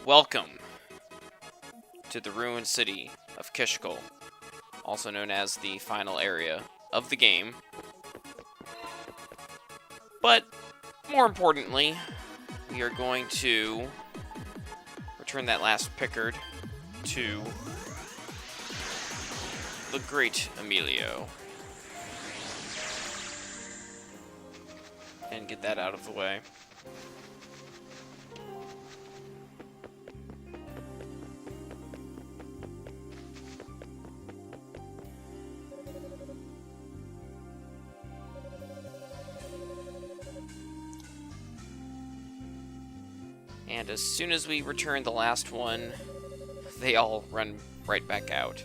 Welcome to the ruined city of Kishkol, also known as the final area of the game. But, more importantly, we are going to return that last Pickard to the great Emilio. And get that out of the way. And as soon as we return the last one, they all run right back out.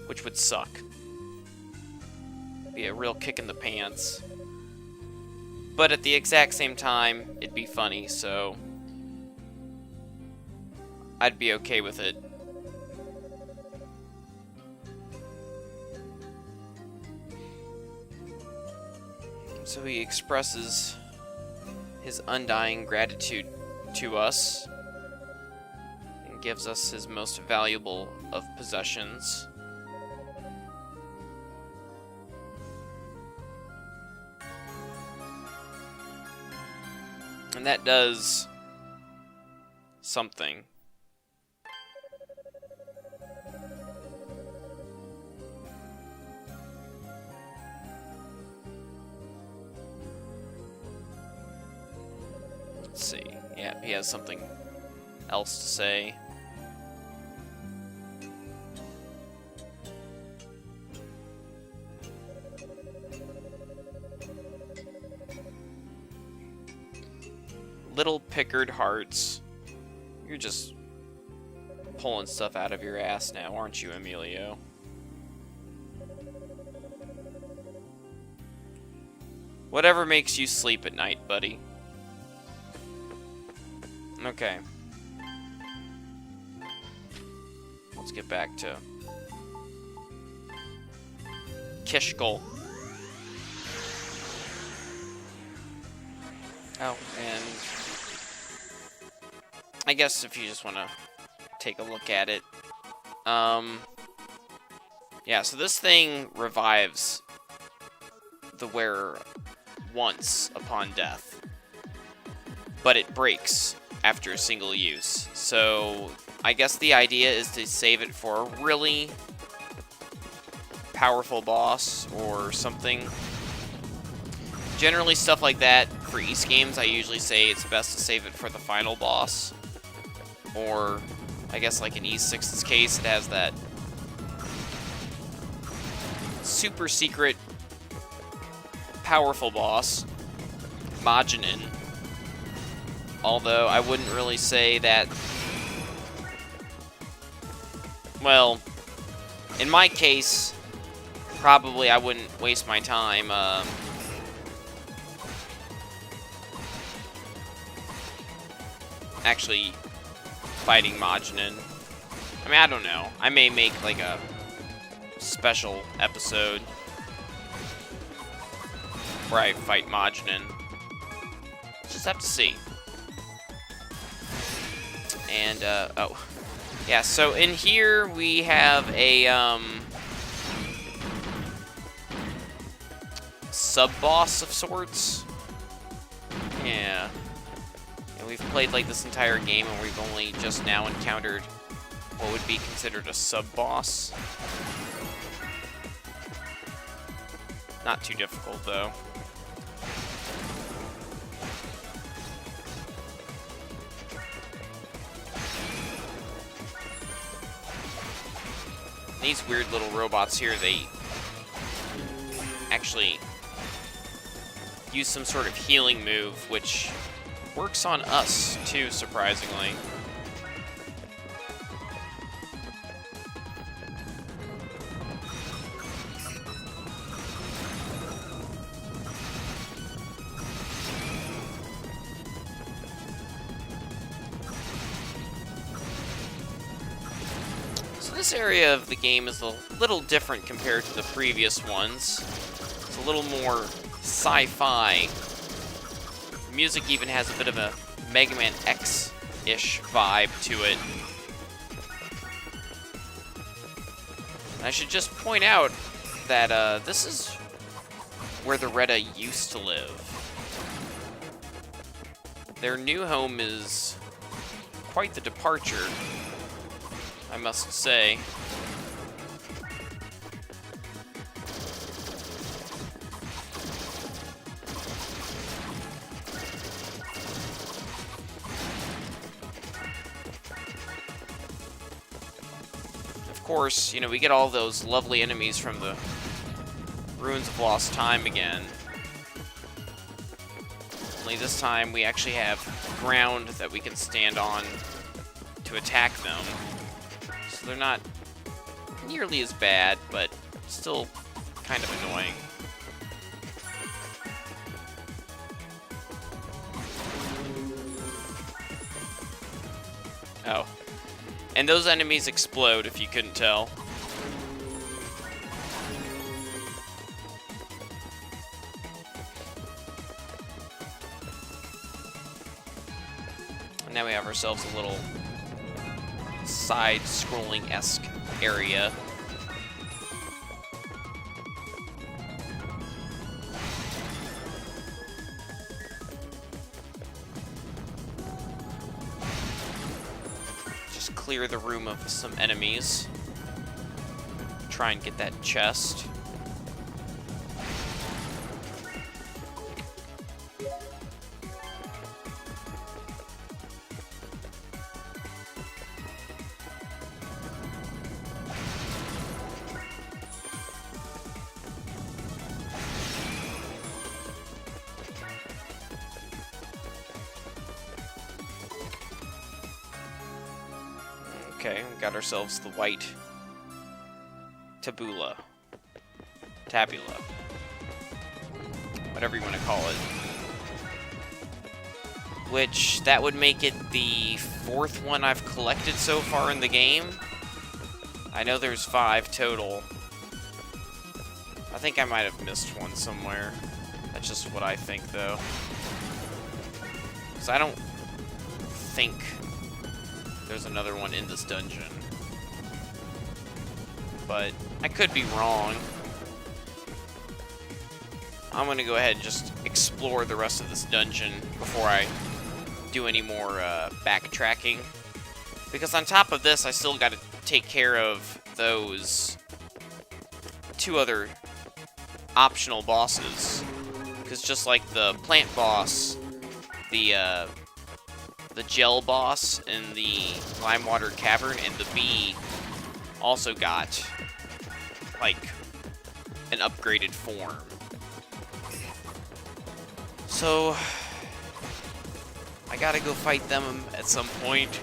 Which would suck. Be a real kick in the pants. But at the exact same time, it'd be funny, so I'd be okay with it. So he expresses his undying gratitude to us and gives us his most valuable of possessions. And that does something. Let's see. Yeah, he has something else to say. Little Pickard hearts. You're just pulling stuff out of your ass now, aren't you, Emilio? Whatever makes you sleep at night, buddy. Okay. Let's get back to Kishkol. Oh, and I guess if you just want to take a look at it. Yeah, so this thing revives the wearer once upon death, but it breaks after a single use. So I guess the idea is to save it for a really powerful boss or something. Generally, stuff like that, for East games, I usually say it's best to save it for the final boss. Or, I guess like in East 6's case, it has that super secret, powerful boss, Majinin. Although, I wouldn't really say that... Well, in my case, probably I wouldn't waste my time, actually fighting Majinin. I mean, I don't know. I may make like a special episode where I fight Majinin. Just have to see. And, oh. Yeah, so in here we have a, sub-boss of sorts. Yeah. And we've played like this entire game and we've only just now encountered what would be considered a sub-boss. Not too difficult, though. These weird little robots here, they actually use some sort of healing move, which works on us, too, surprisingly. So this area of the game is a little different compared to the previous ones. It's a little more sci-fi. The music even has a bit of a Mega Man X ish vibe to it. I should just point out that this is where the Retta used to live. Their new home is quite the departure, I must say. Of course, you know, we get all those lovely enemies from the Ruins of Lost Time again. Only this time we actually have ground that we can stand on to attack them. So they're not nearly as bad, but still kind of annoying. Oh. And those enemies explode, if you couldn't tell. And now we have ourselves a little side-scrolling-esque area. Just clear the room of some enemies. Try and get that chest. Okay, we got ourselves the white tabula. Tabula. Whatever you want to call it. Which, that would make it the 4th one I've collected so far in the game. I know there's 5 total. I think I might have missed one somewhere. That's just what I think, though. Because I don't think there's another one in this dungeon. But I could be wrong. I'm going to go ahead and just explore the rest of this dungeon before I do any more backtracking. Because on top of this, I still got to take care of those 2 other optional bosses. Because just like the plant boss, the gel boss in the Limewater Cavern and the bee also got, like, an upgraded form. So, I gotta go fight them at some point.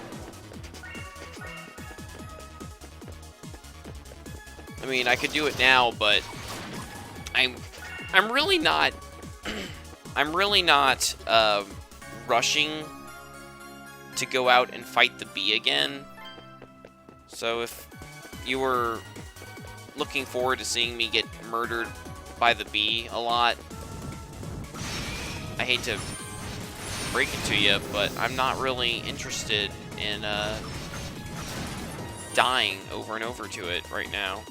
I mean, I could do it now, but I'm really not I'm really not rushing to go out and fight the bee again. So if you were looking forward to seeing me get murdered by the bee a lot, I hate to break it to you, but I'm not really interested in dying over and over to it right now.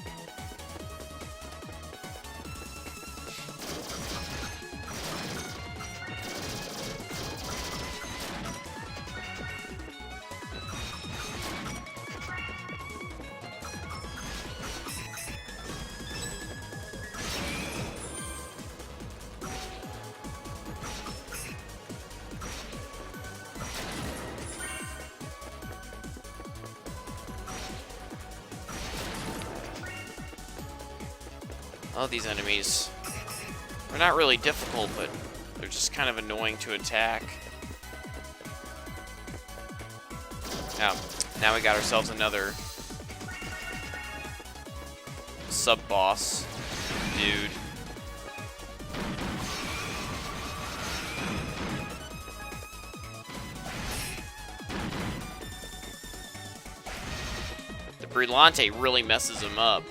Oh, these enemies. They're not really difficult, but they're just kind of annoying to attack. Now we got ourselves another sub-boss dude. The Brillante really messes him up.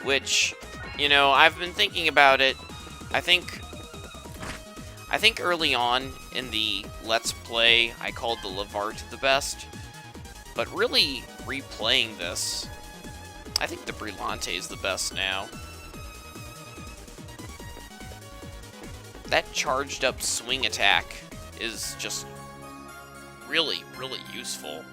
Which, you know, I've been thinking about it. I think I think early on in the Let's Play, I called the Levart the best. But really, replaying this, I think the Brillante is the best now. That charged up swing attack is just really, really useful.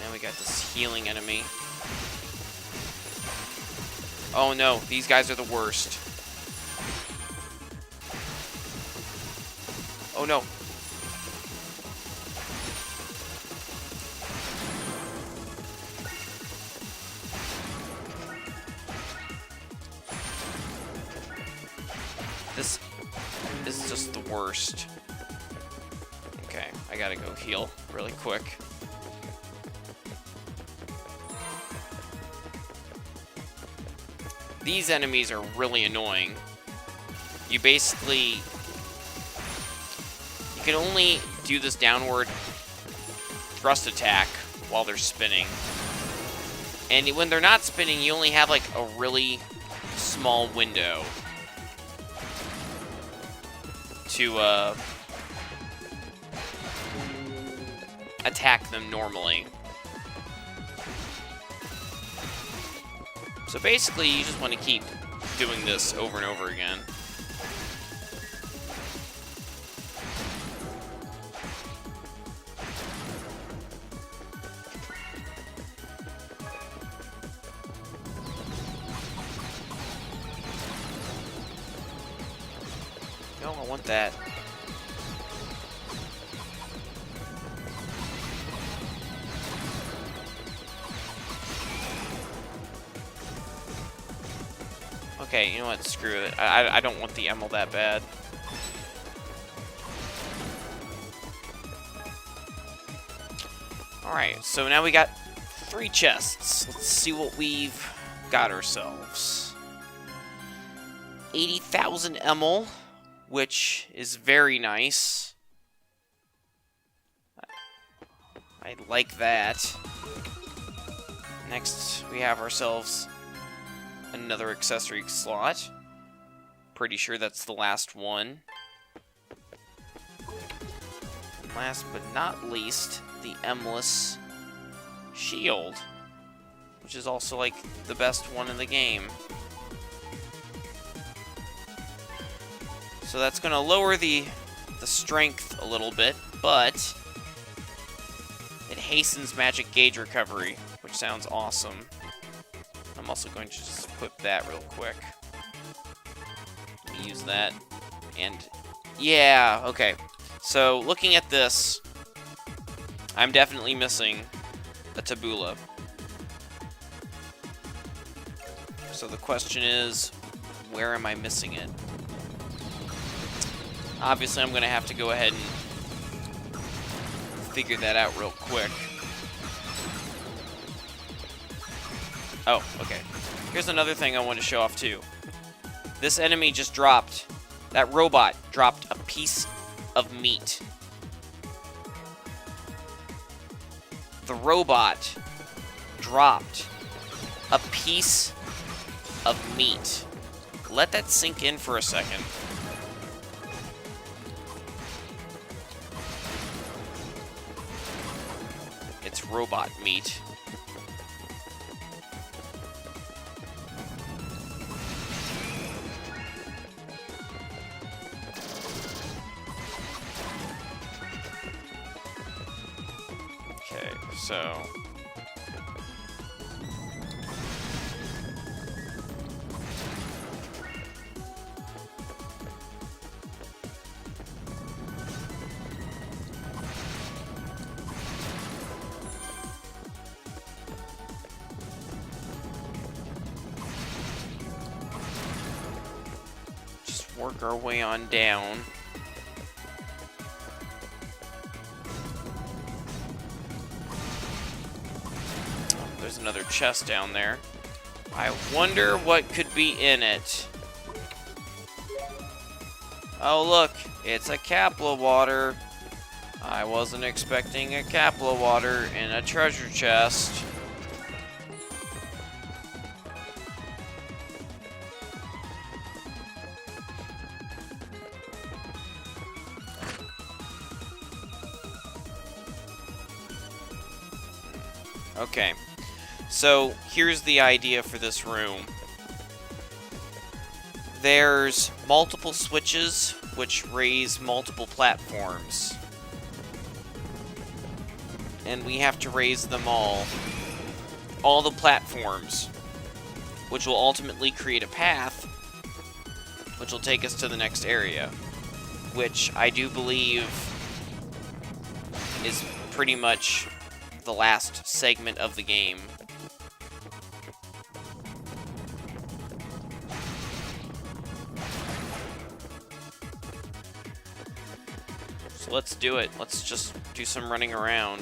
And we got this healing enemy. Oh no, these guys are the worst. Oh no. This is just the worst. Okay, I gotta go heal really quick. These enemies are really annoying. You basically... You can only do this downward thrust attack while they're spinning. And when they're not spinning, you only have like a really small window to attack them normally. So basically, you just want to keep doing this over and over again. No, I want that. Okay, you know what? Screw it. I don't want the emerald that bad. Alright, so now we got 3 chests. Let's see what we've got ourselves. 80,000 emerald, which is very nice. I like that. Next, we have ourselves another accessory slot. Pretty sure that's the last one. And last but not least, the Emless Shield, which is also like the best one in the game. So that's going to lower the strength a little bit, but it hastens magic gauge recovery, which sounds awesome. I'm also going to just equip that real quick. Let me use that. And yeah, okay. So looking at this, I'm definitely missing a tabula. So the question is, where am I missing it? Obviously, I'm going to have to go ahead and figure that out real quick. Oh, okay. Here's another thing I want to show off, too. This enemy just dropped. That robot dropped a piece of meat. The robot dropped a piece of meat. Let that sink in for a second. It's robot meat. Okay, so just work our way on down. There's another chest down there. I wonder what could be in it. Oh look, it's a Kapla water. I wasn't expecting a Kapla water in a treasure chest. Okay, so here's the idea for this room. There's multiple switches which raise multiple platforms. And we have to raise them all the platforms, which will ultimately create a path, which will take us to the next area, which I do believe is pretty much the last segment of the game. So let's do it. Let's just do some running around.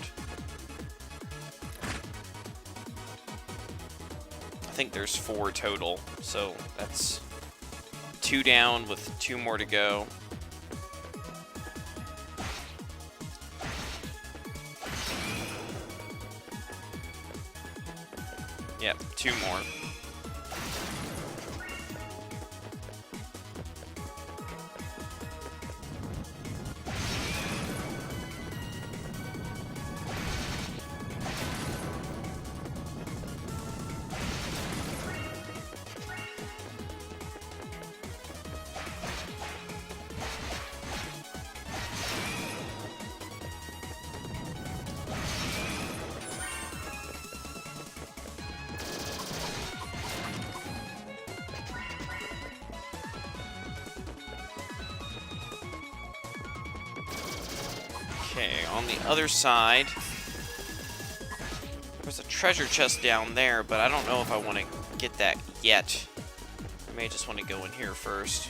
I think there's 4 total, so that's 2 down with 2 more to go. Yep, 2 more. Okay, on the other side, there's a treasure chest down there, but I don't know if I want to get that yet. I may just want to go in here first.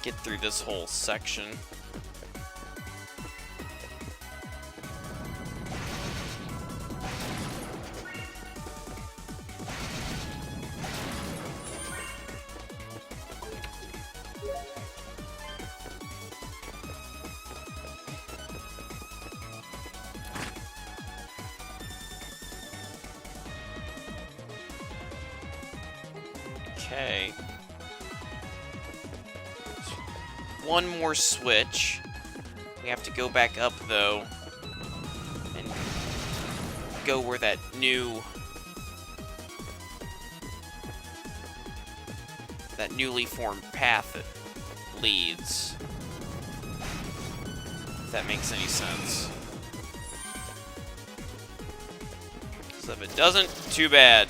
Get through this whole section. Okay. One more switch. We have to go back up, though, and go where that newly formed path leads. If that makes any sense. So if it doesn't, too bad.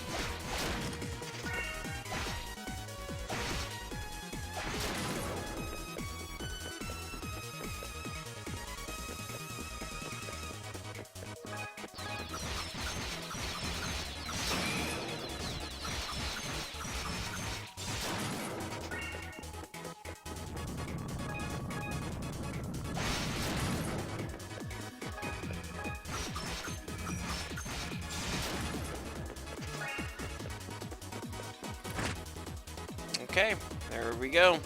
Okay, there we go.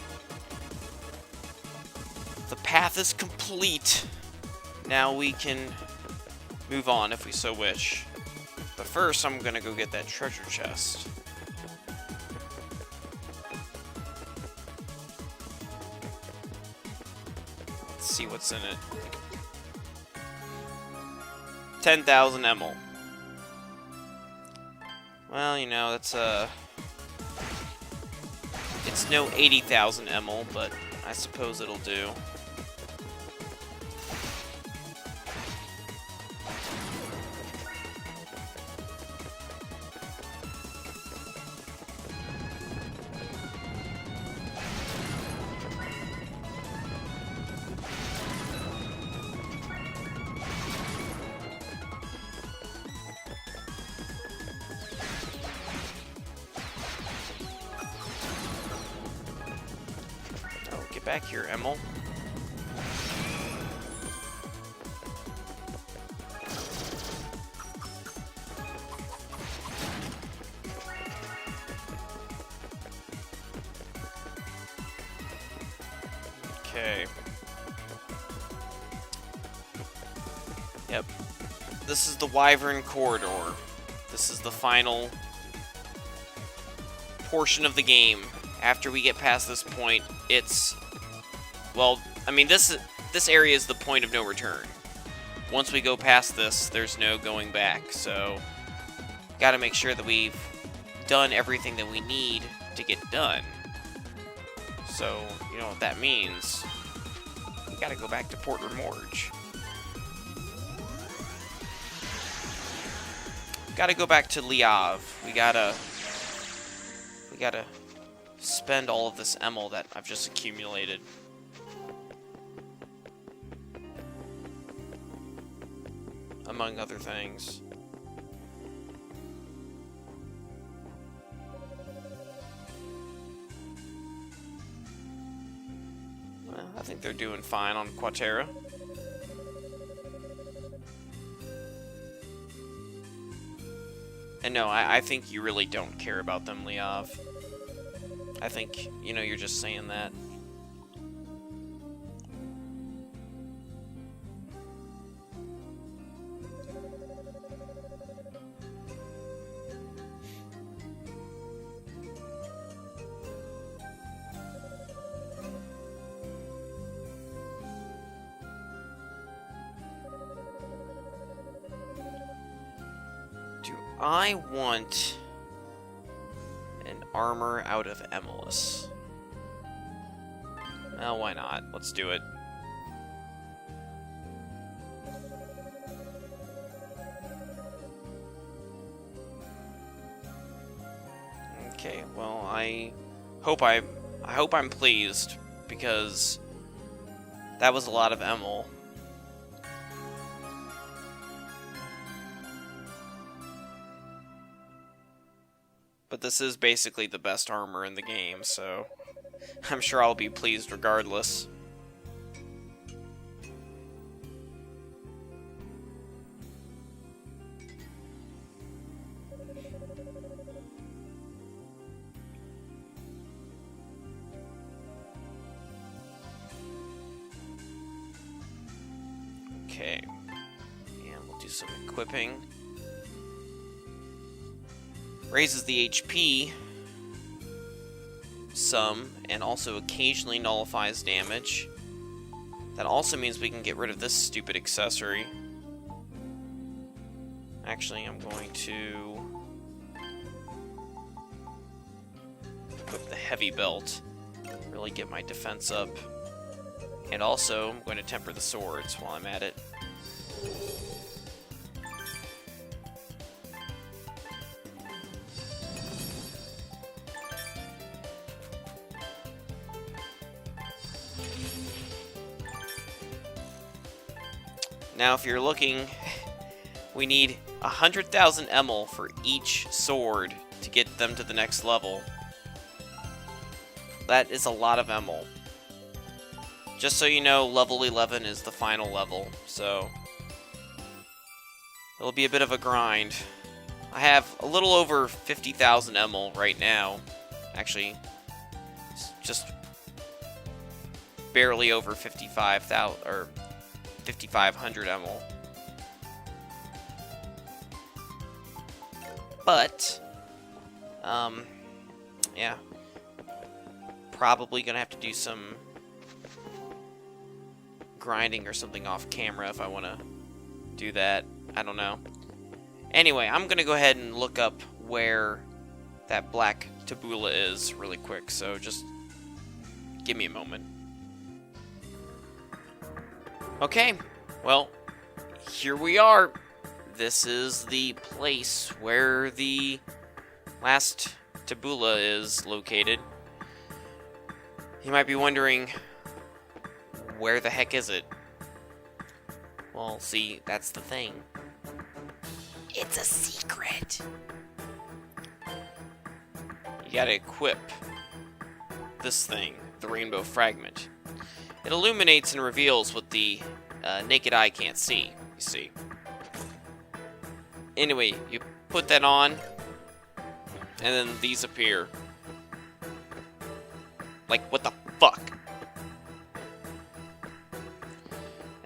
The path is complete. Now we can move on if we so wish. But first, I'm gonna go get that treasure chest. Let's see what's in it. 10,000 emil. Well, you know, that's it's no 80,000 emil, but I suppose it'll do. Back here, Emil. Okay. Yep. This is the Wyvern Corridor. This is the final portion of the game. After we get past this point, it's... Well, I mean, this area is the point of no return. Once we go past this, there's no going back, so... Gotta make sure that we've done everything that we need to get done. So, you know what that means. We gotta go back to Port Remorge. Gotta go back to Le Havre. We gotta spend all of this Emil that I've just accumulated. Among other things. Well, I think they're doing fine on Quatera. And no, I think you really don't care about them, Le Havre. I think, you know, you're just saying that. I want an armor out of Emilus. Well, why not? Let's do it. Okay, well, I hope I'm pleased, because that was a lot of Emil. But this is basically the best armor in the game, so I'm sure I'll be pleased regardless. Okay, and we'll do some equipping. Raises the HP some, and also occasionally nullifies damage. That also means we can get rid of this stupid accessory. Actually, I'm going to equip the heavy belt, really get my defense up. And also, I'm going to temper the swords while I'm at it. Now, if you're looking, we need 100,000 Emil for each sword to get them to the next level. That is a lot of Emil. Just so you know, level 11 is the final level, so it'll be a bit of a grind. I have a little over 50,000 Emil right now. Actually, just barely over 55,000, or 5,500 Emil. But, yeah. Probably gonna have to do some grinding or something off camera if I want to do that. I don't know. Anyway, I'm gonna go ahead and look up where that black tabula is really quick, so just give me a moment. Okay, well, here we are. This is the place where the last tabula is located. You might be wondering, where the heck is it? Well, see, that's the thing. It's a secret. You gotta equip this thing, the rainbow fragment. It illuminates and reveals what the naked eye can't see, you see. Anyway, you put that on, and then these appear. Like, what the fuck?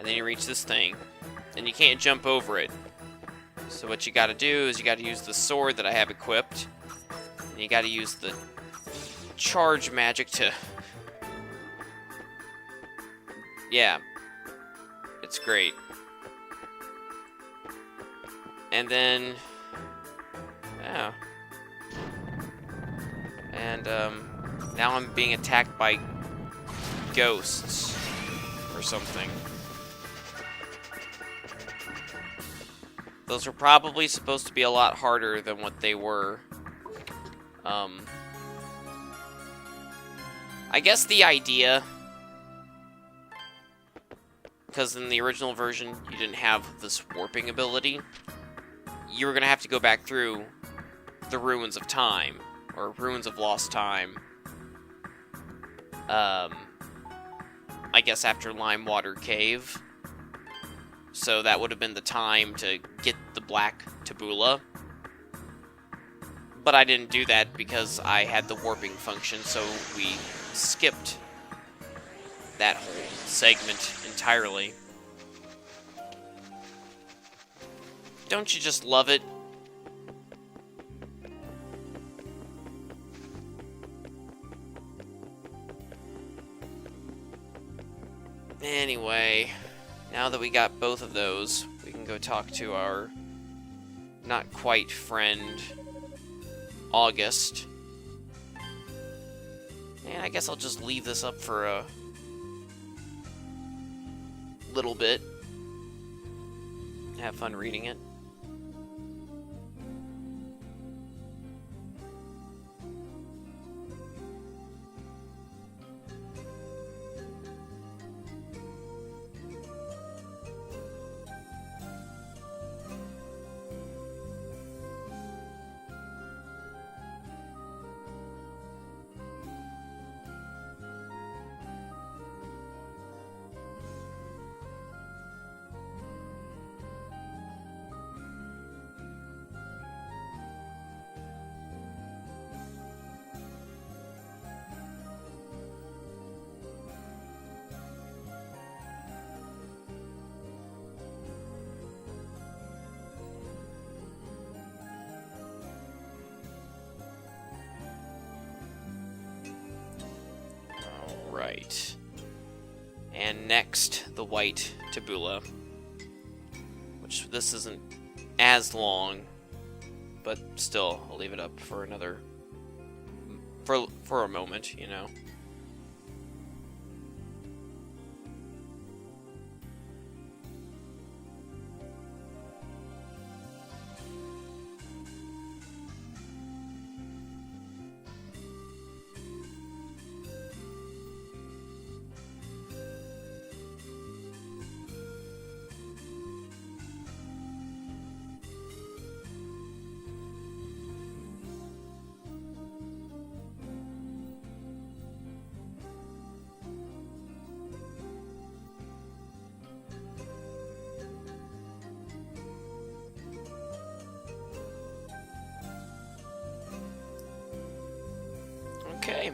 and then you reach this thing, and you can't jump over it. So what you gotta do is you gotta use the sword that I have equipped, and you gotta use the charge magic to... Yeah. It's great. And then... Yeah. And, now I'm being attacked by ghosts or something. Those were probably supposed to be a lot harder than what they were. I guess the idea, because in the original version you didn't have this warping ability, you were going to have to go back through the Ruins of Time, or Ruins of Lost Time, I guess after Limewater Cave. So that would have been the time to get the Black Tabula. But I didn't do that because I had the warping function, so we skipped that whole segment entirely. Don't you just love it? Anyway, now that we got both of those, we can go talk to our not quite friend, August. And I guess I'll just leave this up for a little bit. Have fun reading it. Right. And next, the White Tabula. Which, this isn't as long, but still, I'll leave it up for another... For a moment, you know. Okay,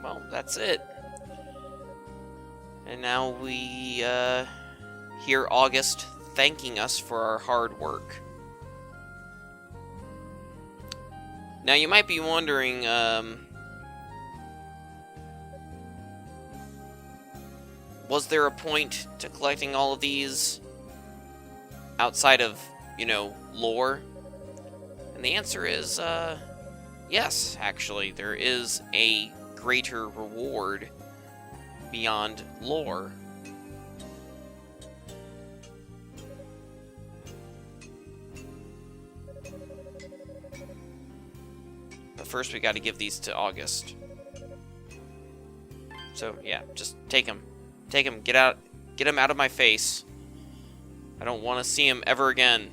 well, that's it. And now we hear August thanking us for our hard work. Now, you might be wondering, was there a point to collecting all of these outside of, you know, lore? And the answer is, yes, actually, there is a greater reward beyond lore. But first we gotta give these to August. So, yeah, just take him. Take him, get him out of my face. I don't want to see him ever again.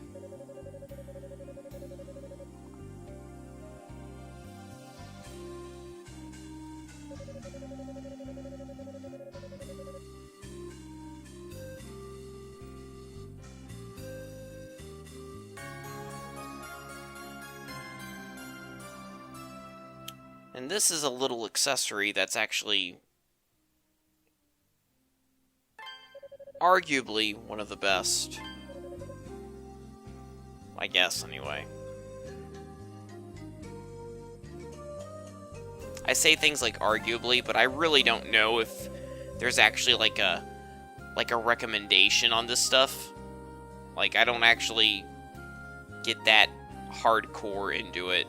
And this is a little accessory that's actually arguably one of the best. I guess, anyway. I say things like arguably, but I really don't know if there's actually like a recommendation on this stuff. Like, I don't actually get that hardcore into it,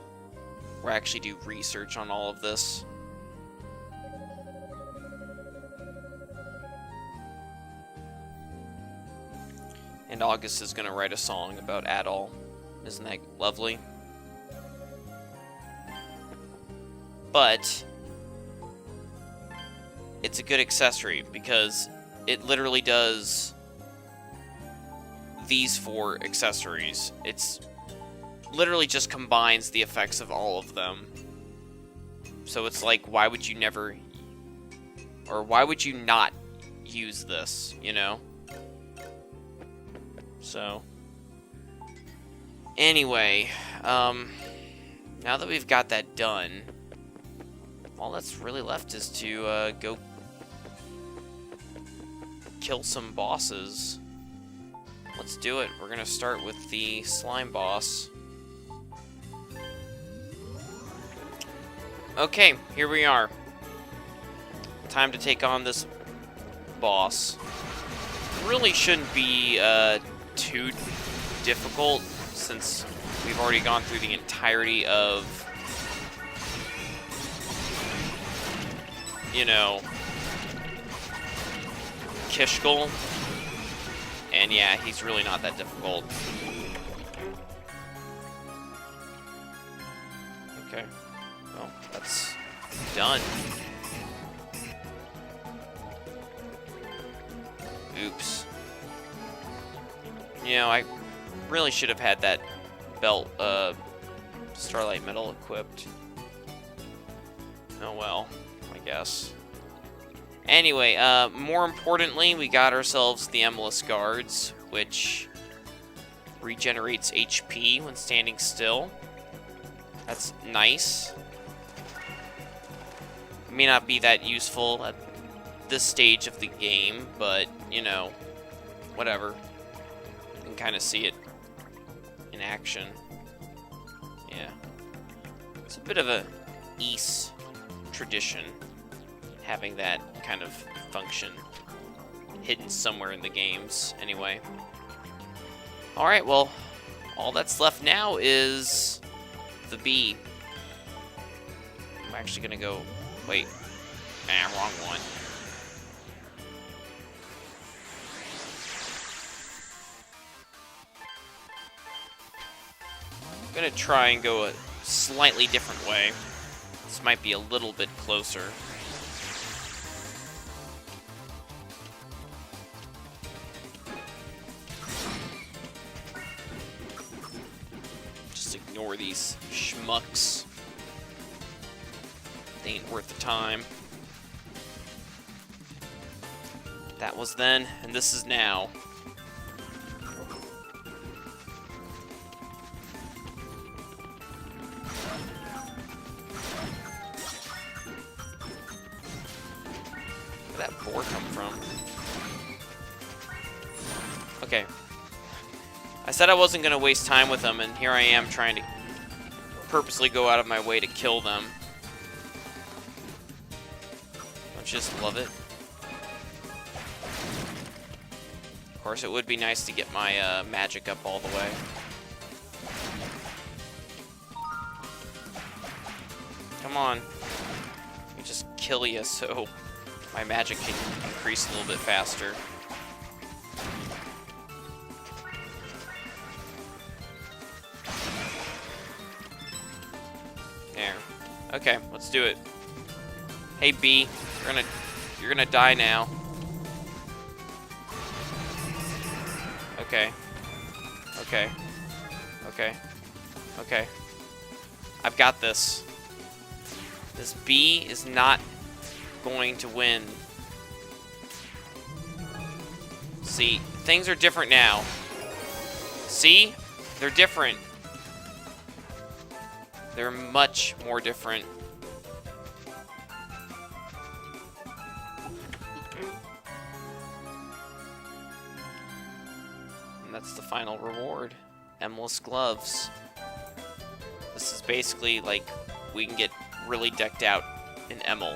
or actually do research on all of this. And August is going to write a song about Adol. Isn't that lovely? But it's a good accessory because it literally does these 4 accessories. It's literally just combines the effects of all of them. So it's like, why would you never, or why would you not use this, you know? So, anyway, now that we've got that done, all that's really left is to go kill some bosses. Let's do it. We're gonna start with the slime boss. Okay, here we are. Time to take on this boss. Really shouldn't be too difficult, since we've already gone through the entirety of, you know, Kishkul. And yeah, he's really not that difficult. Okay. Well, that's done. Oops. You know, I really should have had that belt, Starlight Metal equipped. Oh well, I guess. Anyway, more importantly, we got ourselves the Emless Guards, which regenerates HP when standing still. That's nice. May not be that useful at this stage of the game, but, you know, whatever. You can kind of see it in action. Yeah. It's a bit of a Ys tradition, having that kind of function hidden somewhere in the games, anyway. Alright, well, all that's left now is the bee. I'm actually gonna go... Wait. Wrong one. I'm gonna try and go a slightly different way. This might be a little bit closer. Just ignore these schmucks. They ain't worth the time. That was then, and this is now. Where'd that boar come from? Okay. I said I wasn't going to waste time with them, and here I am trying to purposely go out of my way to kill them. Don't you just love it? Of course, it would be nice to get my magic up all the way. Come on. Let me just kill you so my magic can increase a little bit faster. There. Okay, let's do it. Hey, bee, you're gonna die now. Okay. Okay. Okay. Okay. I've got this. This bee is not going to win. See, things are different now. See? They're different. They're much more different. that's the final reward. Emless gloves. This is basically like we can get really decked out in Emil.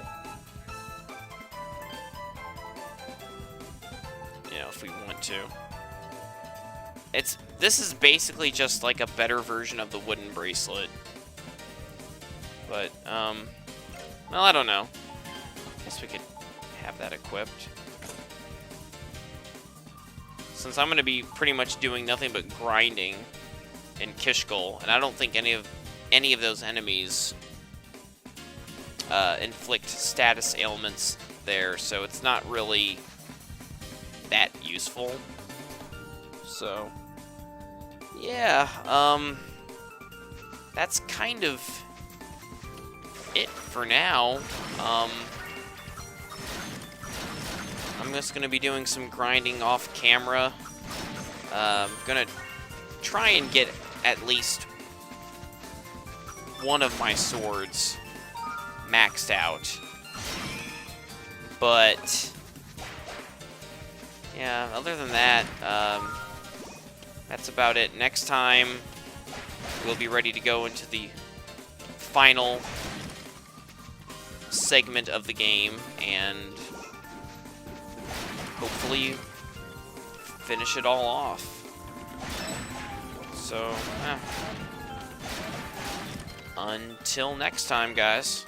You know, if we want to. This is basically just like a better version of the wooden bracelet. But, well, I don't know. Guess we could have that equipped. Since I'm going to be pretty much doing nothing but grinding in Kishkul, and I don't think any of those enemies inflict status ailments there, so it's not really that useful. So, yeah, that's kind of it for now. I'm just going to be doing some grinding off camera. I'm going to try and get at least one of my swords maxed out. But, yeah, other than that, that's about it. Next time, we'll be ready to go into the final segment of the game and hopefully finish it all off. So, until next time, guys.